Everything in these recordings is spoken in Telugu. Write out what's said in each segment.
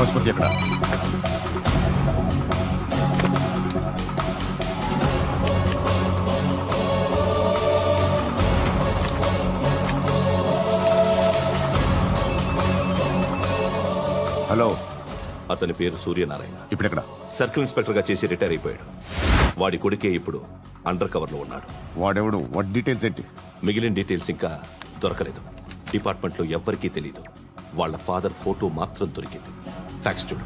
పశుపతి ఎక్కడ? హలో, అతని పేరు సూర్యనారాయణ. ఇప్పుడెక్కడ? సర్కిల్ ఇన్స్పెక్టర్ గా చేసి రిటైర్ అయిపోయాడు. వాడి కొడుకే ఇప్పుడు అండర్ కవర్ లో ఉన్నాడు. వాడెవడు? వాట్ డీటెయిల్స్ ఏంటి? మిగిలిన డీటెయిల్స్ ఇంకా దొరకలేదు. డిపార్ట్మెంట్ లో ఎవ్వరికీ తెలియదు. వాళ్ళ ఫాదర్ ఫోటో మాత్రం దొరికింది. ఫ్యాక్స్ చూడు.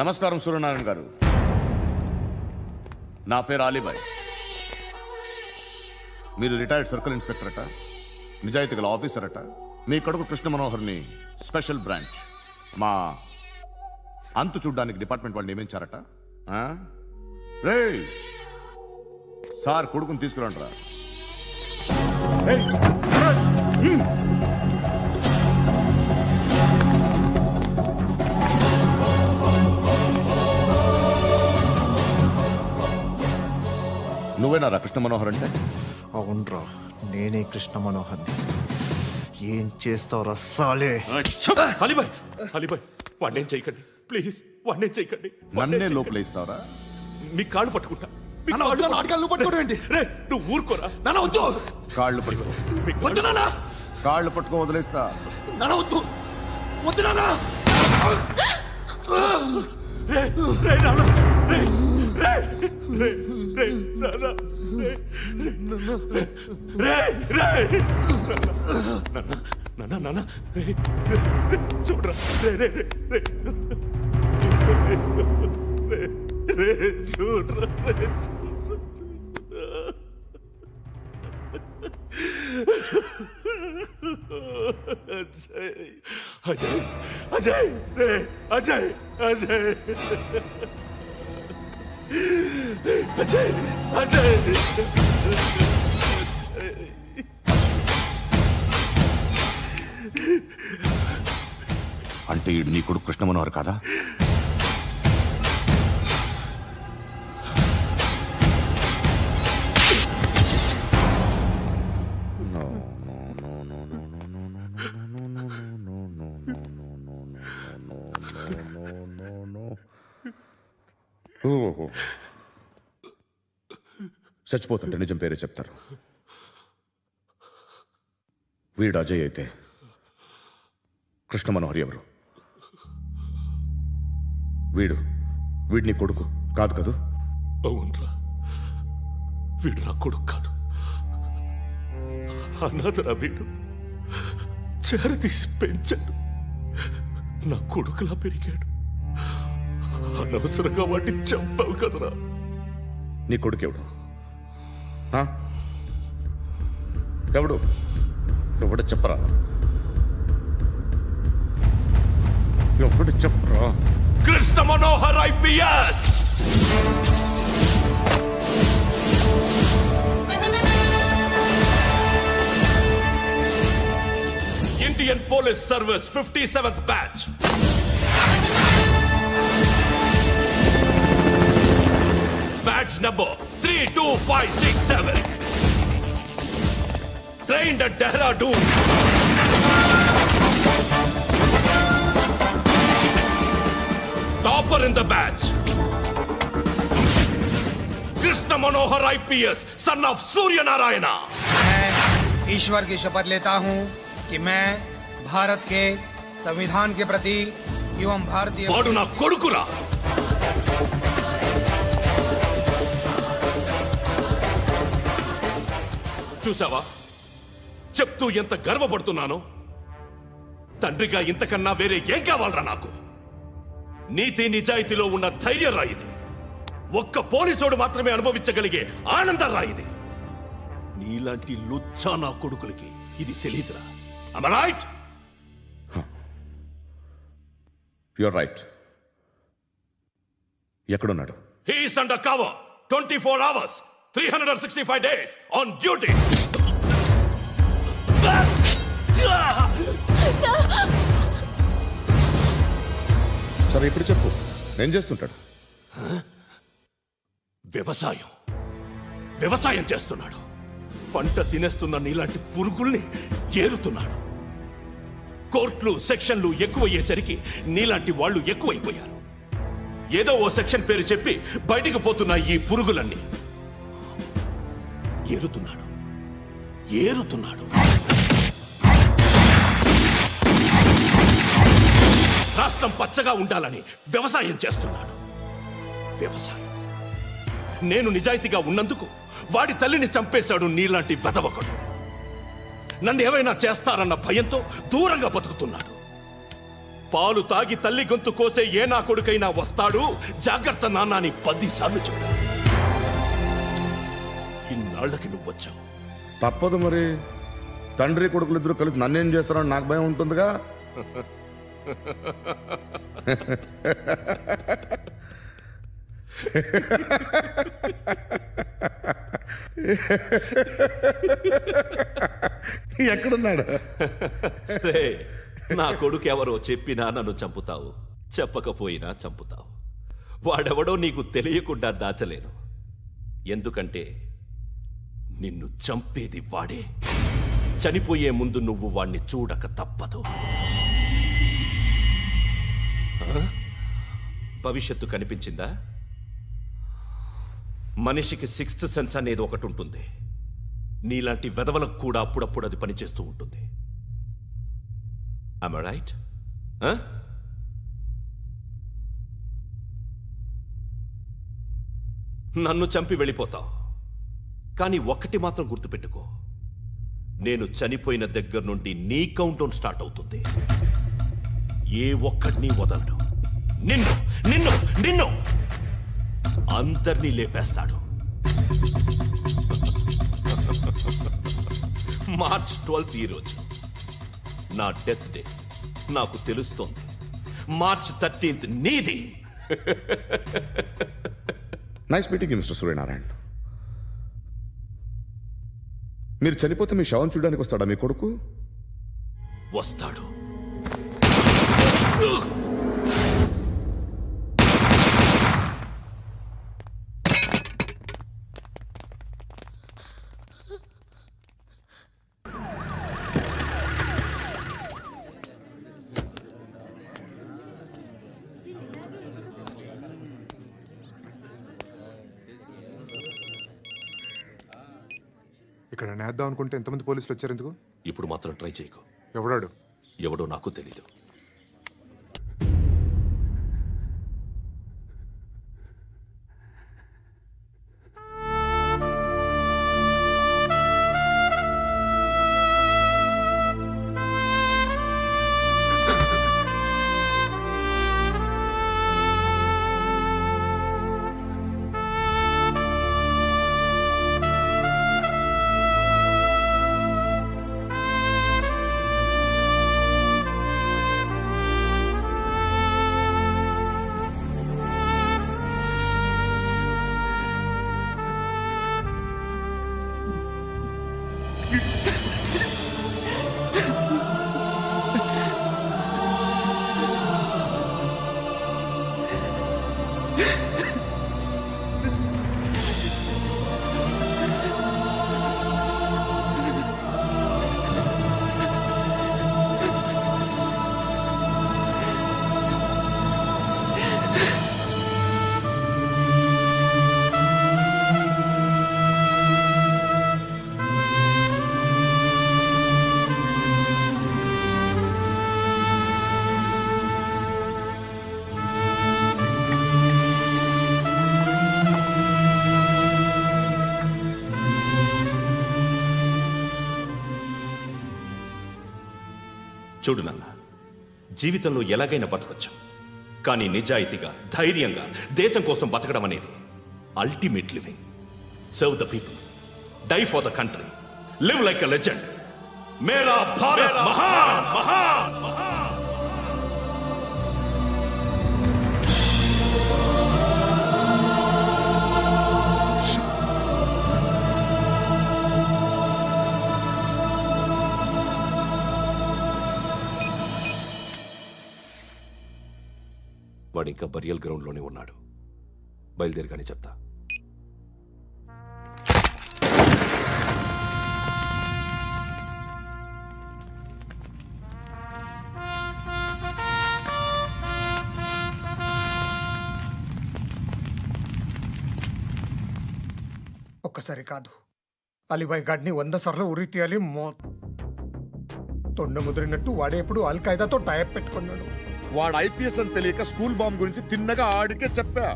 నమస్కారం సూర్యనారాయణ గారు. నా పేరు అలీబాయ్. మీరు రిటైర్డ్ సర్కిల్ ఇన్స్పెక్టర్ అట, నిజాయితీ గల ఆఫీసర్ అట. మీ కొడుకు కృష్ణ మనోహర్ని స్పెషల్ బ్రాంచ్ మా అంతు చూడ్డానికి డిపార్ట్మెంట్ వాళ్ళు నియమించారట. రే సార్, కొడుకుని తీసుకురండి రా. నువ్వేనారా కృష్ణ మనోహర్ అంటే? అవునరా, నేనే కృష్ణ మనోహర్ని. ఏం చేస్తావురా సాలే? అలీబాయ్, అలీబాయ్, వాడినేం చేయకండి ప్లీజ్, వాడినేం చేయకండి. నన్నే లోపల ఇస్తావరా? మీ కాళ్ళు పట్టుకుంటా. నువ్వు ఊరుకోరా. కాళ్ళు పట్టుకో. కాళ్ళు పట్టుకో వదిలేస్తా. చూడరా, చూడరా. అజయ్, అజయ్, అజయ్, అజయ్, అజయ్, అజయ్. అంటే ఈడు నీ కొడుకు కృష్ణ మనోహర్ కాదా? చచ్చిపోతుంటే నిజం పేరే చెప్తారు. వీడు అజయ్ అయితే కృష్ణ మనోహర్ ఎవరు? వీడిని కొడుకు కాదు కదూ? అవునరా, వీడు నా కొడుకు కాదు. అనాథరా వీడు. చేరతీసి పెంచాడు. నా కొడుకులా పెరిగాడు. అనవసరంగా వాడిని చంపావు కదరా. నీ కొడుకెవడు? ఎవడు? ఎవడు చెప్పరా? ఎవడు చెప్పరా? Krishna Manohar IPS. Indian police service 57th batch. Badge number 32567. Trained at Dehradun. Topper in the batch. Krishna Manohar IPS, son of Surya Narayana. मैं ईश्वर की शपथ लेता हूं कि मैं भारत के संविधान के प्रति एवं भारतीय वाडु ना कोडुकुरा. చూసావా, చెప్తూ ఎంత గర్వపడుతున్నానో. తండ్రిగా ఇంతకన్నా వేరే ఏం కావాలరా నాకు? నీతి నిజాయితీలో ఉన్న ధైర్యం రా ఇది. ఒక్క పోలీసోడు మాత్రమే అనుభవించగలిగే ఆనందం రా ఇది. నీలాంటి లుచ్చా నా కొడుకులకి ఇది తెలీదురా. Am I right? You're right. ఎక్కడున్నాడు? He is under cover 24 hours 365 days on duty. సరే ఇప్పుడు చెప్పు, ఏం చేస్తుంటాడు? వ్యవసాయం చేస్తున్నాడు. పంట తినేస్తున్న నీలాంటి పురుగుల్ని ఏరుతున్నాడు. కోర్టులు సెక్షన్లు ఎక్కువయ్యేసరికి నీలాంటి వాళ్ళు ఎక్కువైపోయారు. ఏదో ఓ సెక్షన్ పేరు చెప్పి బయటికి పోతున్న ఈ పురుగులన్నీ ఏరుతున్నాడు. రాష్ట్రం పచ్చగా ఉండాలని వ్యవసాయం చేస్తున్నాడు. వ్యవసాయం. నేను నిజాయితీగా ఉన్నందుకు వాడి తల్లిని చంపేశాడు నీలాంటి బెదవకుడు. నన్ను ఏమైనా చేస్తారన్న భయంతో దూరంగా బతుకుతున్నాడు. పాలు తాగి తల్లి గొంతు కోసే ఏ నా కొడుకైనా వస్తాడు, జాగ్రత్త నాన్న అని 10 సార్లు చెప్పాడు. ఇన్నాళ్ళకి నువ్వు వచ్చావు. తప్పదు మరి. తండ్రి కొడుకులు ఇద్దరు కలిసి నన్నేం చేస్తారని నాకు భయం ఉంటుందిగా. ఎక్కడున్నాడు? నా కొడుకు ఎవరో చెప్పినా నన్ను చంపుతావు, చెప్పకపోయినా చంపుతావు. వాడెవడో నీకు తెలియకుండా దాచలేను. ఎందుకంటే నిన్ను చంపేది వాడే. చనిపోయే ముందు నువ్వు వాణ్ణి చూడక తప్పదు. భవిష్యత్తు కనిపించిందా? మనిషికి 6th సెన్స్ అనేది ఒకటి ఉంటుంది. నీలాంటి వెధవలకు కూడా అప్పుడప్పుడు అది పనిచేస్తూ ఉంటుంది. Am I right? నన్ను చంపి వెళ్ళిపోతావు. కానీ ఒక్కటి మాత్రం గుర్తుపెట్టుకో, నేను చనిపోయిన దగ్గర నుండి నీ కౌంటౌన్ స్టార్ట్ అవుతుంది. ఏ ఒక్కడిని వదలడు. నిన్ను నిన్ను నిన్ను అందరినీ లేపేస్తాడు. మార్చ్ 12 ఈ రోజు నా డెత్ డే. నాకు తెలుస్తోంది. మార్చ్ 13 నీది. Nice meeting mister Suryanarayana. మీరు చనిపోతే మీ శవం చూడడానికి వస్తాడా మీ కొడుకు? వస్తాడు. ఇక్కడ నేద్దాం అనుకుంటే ఎంతమంది పోలీసులు వచ్చారు ఎందుకు? ఇప్పుడు మాత్రం ట్రై చేయకు. ఎవడాడు? ఎవడో నాకు తెలీదు. చూడు నాన్న, జీవితంలో ఎలాగైనా బతకొచ్చు. కానీ నిజాయితీగా, ధైర్యంగా దేశం కోసం బతకడం అనేది ultimate living. Serve the people, die for the country, live like a legend. మేరా భారత్ మహాన్ మహాన్ మహాన్. వాడు ఇంకా బరియల్ గ్రౌండ్లోనే ఉన్నాడు. బయలుదేరగానే చెప్తా. ఒక్కసారి కాదు, అలీబాయ్ గాడిని 100 సార్లు ఉరి తీయాలి. తొండ ముదిరినట్టు వాడేప్పుడు అల్ఖైదాతో టైప్ పెట్టుకున్నాడు. వాడు ఐపీఎస్ అని తెలియక స్కూల్ బాంబ్ గురించి తిన్నగా ఆడికే చెప్పా.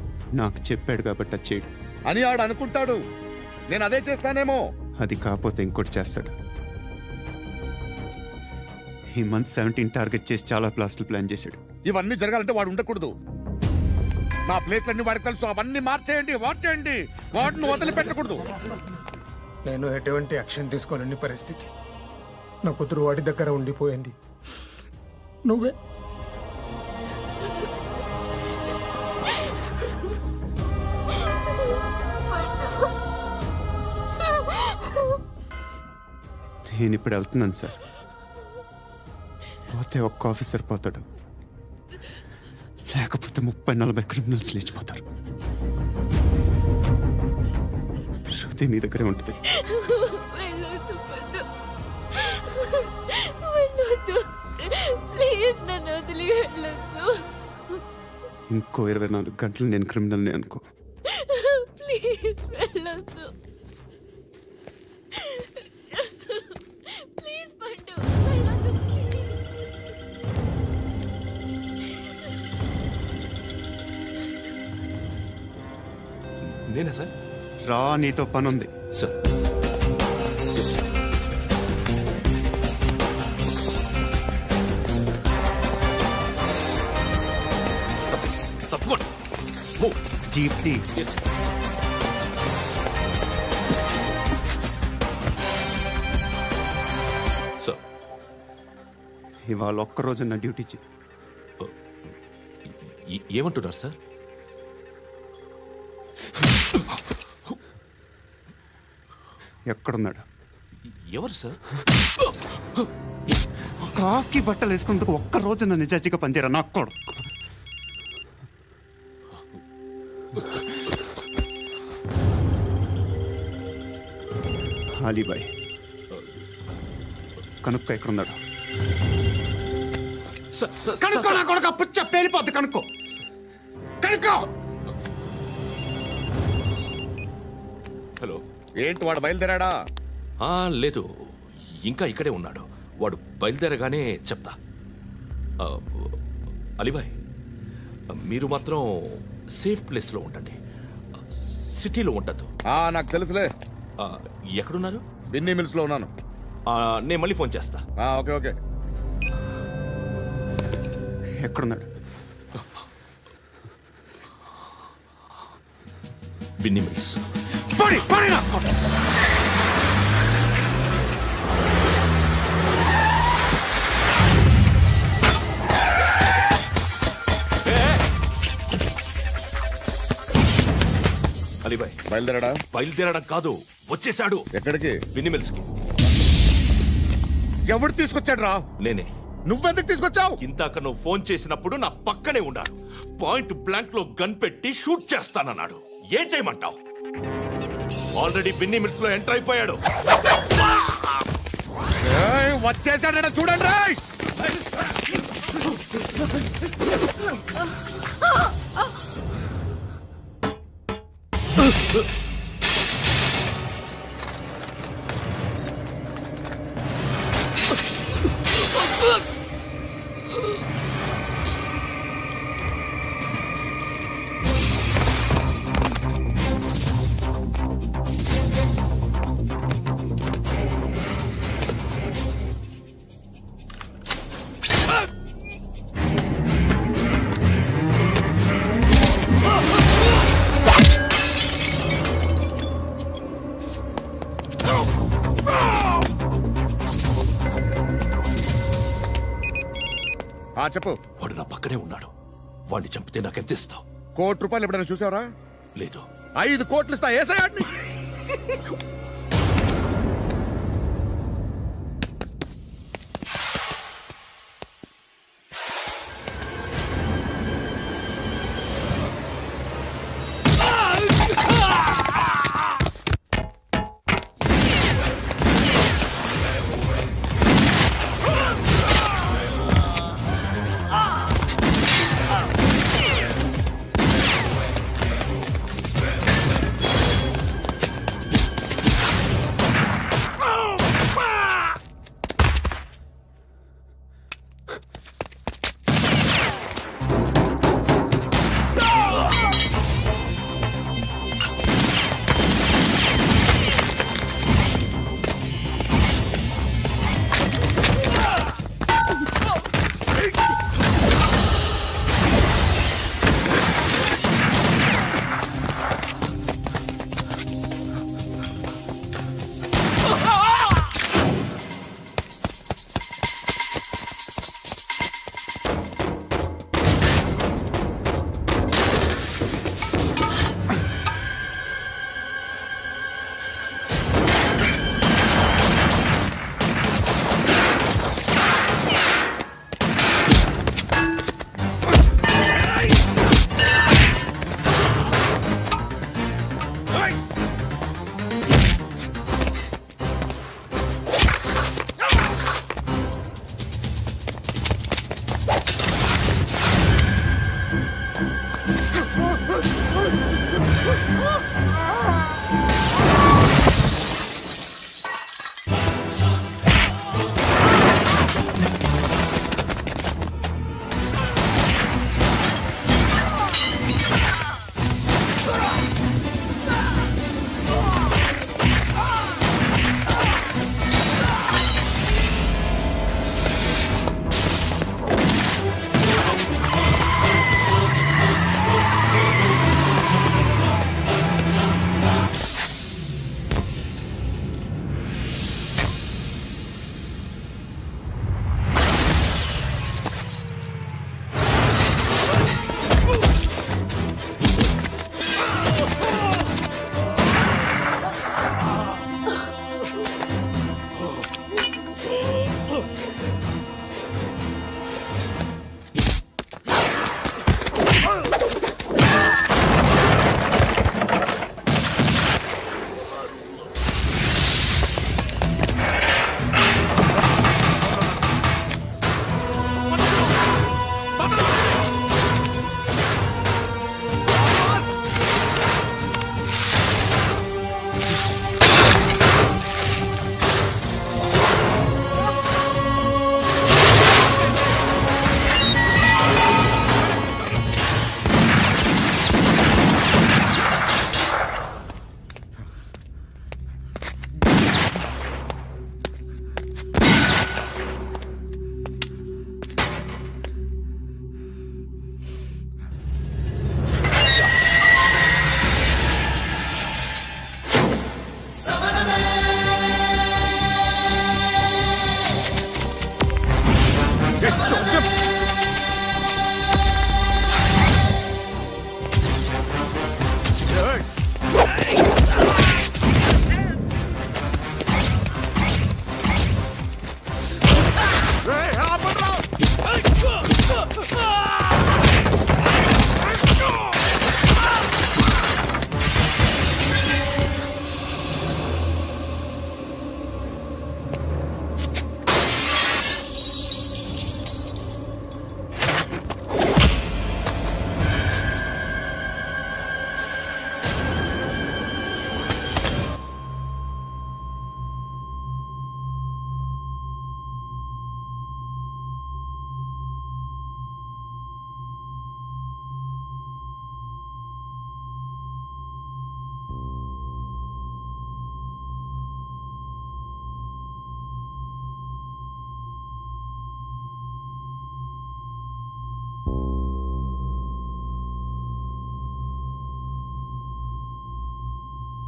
నాకు చెప్పాడు కాబట్టి చేయడు అని ఆడు అనుకుంటాడు. నేను అదే చేస్తానేమో. అది కాకపోతే ఇంకోటి చేస్తాడు. ఈ మంత్ 17 టార్గెట్ చేసి చాలా ప్లాస్టులు ప్లాన్ చేశాడు. ఇవన్నీ జరగాలంటే వాడు ఉండకూడదు. నా ప్లేస్లన్నీ వాడికి తెలుసు. అవన్నీ మార్చేయండి, వాటిని వదిలిపెట్టకూడదు. నేను ఎటువంటి యాక్షన్ తీసుకోలేని పరిస్థితి. నా కూతురు వాడి దగ్గర ఉండిపోయింది. నువ్వే నేను ఇప్పుడు వెళ్తున్నాను సార్. పోతే ఒక్క ఆఫీసర్ పోతాడు, లేకపోతే 30-40 క్రిమినల్స్ లేచిపోతారు. శృతి నీ దగ్గరే ఉంటుంది. ఇంకో 24 గంటలు నేను క్రిమినల్ని అనుకో. ప్లీజ్ వెళ్ళొద్దు. ప్లీజ్ పండు వెళ్ళొద్దు. నేనా సార్? రా, నీతో పని ఉంది సార్. తప్పకుండా జీప్తి. సార్, ఇవాళ ఒక్కరోజు నా డ్యూటీ ఏమంటున్నారు సార్? ఎక్కడున్నాడు? ఎవరు సార్? కాకి బట్టలు వేసుకున్నందుకు ఒక్కరోజు నా నిజాయితీగా పనిచేయరా నాకు కూడా. అలీబాయ్ కనుక్కో, ఎక్కడున్నాడు? కనుక్కో నా కొడుకు. పుచ్చ పేలిపోద్ది. కనుక్కో. హలో. ఏంటి వాడు బయలుదేరాడా? లేదు, ఇంకా ఇక్కడే ఉన్నాడు. వాడు బయలుదేరగానే చెప్తా. అలీబాయ్, మీరు మాత్రం సేఫ్ ప్లేస్లో ఉండండి, సిటీలో ఉండద్దు. నాకు తెలుసులే. ఎక్కడున్నారు? బిన్నీ మిల్స్ లో ఉన్నాను. నేను మళ్ళీ ఫోన్ చేస్తా. Okay okay. ఎక్కడున్నాడు? బిన్నీ మిల్స్. అలీబాయ్ బయలుదేరాడా? బయలుదేరడం కాదు, వచ్చేసాడు. ఎక్కడికి? బిన్నీ మిల్స్ కి. ఎవడు తీసుకొచ్చాడు రా? నేనే. నువ్వెందుకు తీసుకొచ్చావు? ఇందాక నువ్వు ఫోన్ చేసినప్పుడు నా పక్కనే ఉన్నాడు. పాయింట్ బ్లాంక్ లో గన్ పెట్టి షూట్ చేస్తానన్నాడు. ఏం చేయమంటావు? ఆల్రెడీ బిన్నీ మిల్స్ లో ఎంటర్ అయిపోయాడు. వచ్చేసాడ చూడండి. చెప్పు. వాడు నా పక్కనే ఉన్నాడు. వాడిని చంపితే నాకెంత ఇస్తావు? ₹1 కోటి ఎప్పుడైనా చూసావరా? లేదు. 5 కోట్లు ఇస్తా. ఏసయాడిని.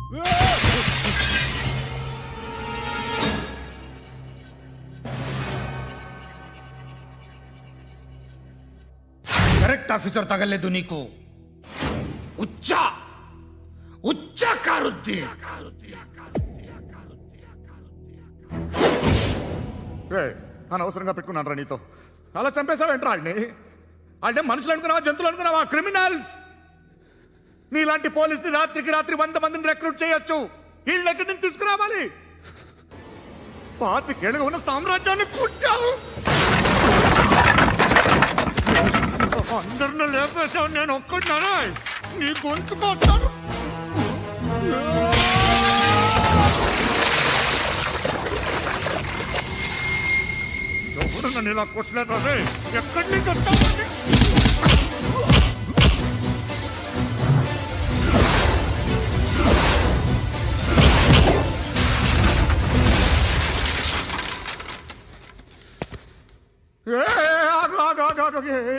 కరెక్ట్ ఆఫీసర్ తగలేదు నీకు. ఉచ్చా ఉచ్చా కారుద్ది. అనవసరంగా పెట్టుకున్నాను రా నీతో. అలా చంపేశావేంట్రా వాళ్ళని? వాళ్ళే మనుషులు అనుకున్నావా, జంతువులు అనుకున్నావా? క్రిమినల్స్. నీలాంటి పోలీసుని రాత్రికి రాత్రి 100 మందిని రిక్రూట్ చేయొచ్చు. వీళ్ళ దగ్గర నుంచి తీసుకురావాలి. 25 ఏళ్ళుగా ఉన్న సామ్రాజ్యాన్ని కూర్చావు. అందరిని లేపేశావు, నేను ఒక్కడినారా? నీ గొంతుకొచ్చాను. ఎవరు నన్ను ఇలా కొట్టలేదు రే? ఎక్కడి నుంచి వచ్చావు?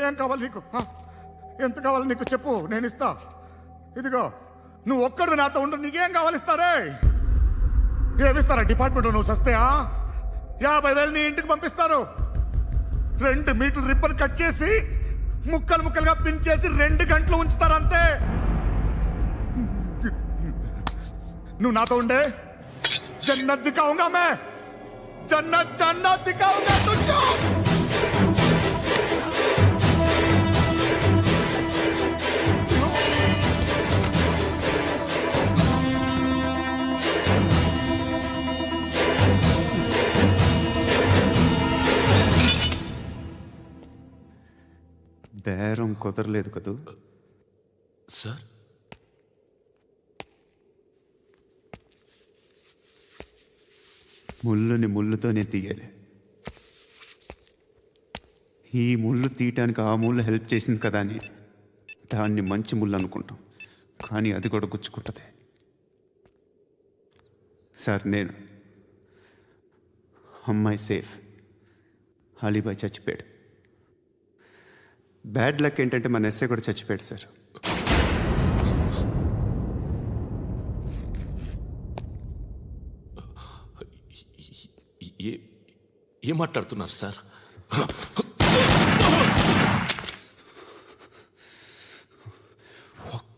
ఏం కావాలి నీకు? ఎంత కావాలి నీకు చెప్పు, నేను ఇస్తా. ఇదిగో నువ్వు ఒక్కడు నాతో ఉండు. నీకేం కావాలి ఇస్తారే? ఏమిస్తారా డిపార్ట్మెంట్? నువ్వు చస్తేయా 50,000 నీ ఇంటికి పంపిస్తారు. 2 మీటర్లు రిబ్బన్ కట్ చేసి ముక్కలు ముక్కలుగా పిన్ చేసి 2 గంటలు ఉంచుతారు అంతే. నువ్వు నాతో ఉండే జన్నత్ దిఖాऊंगा मैं, జన్నత్ జన్నత్ దిఖాऊंगा तुझको. బేరం కుదరలేదు కదూ సార్? ముళ్ళుని ముళ్ళుతోనే తీయాలి. ఈ ముళ్ళు తీయటానికి ఆ ముళ్ళు హెల్ప్ చేసింది కదా అని దాన్ని మంచి ముళ్ళు అనుకుంటాం, కానీ అది కూడా గుచ్చుకుంటుంది. సార్, నేను అమ్మాయి సేఫ్, అలీబాయ్ చచ్చిపోయాడు. బ్యాడ్ లక్ ఏంటంటే మన ఎస్ఐ కూడా చచ్చిపోయాడు సార్. ఏం మాట్లాడుతున్నారు సార్?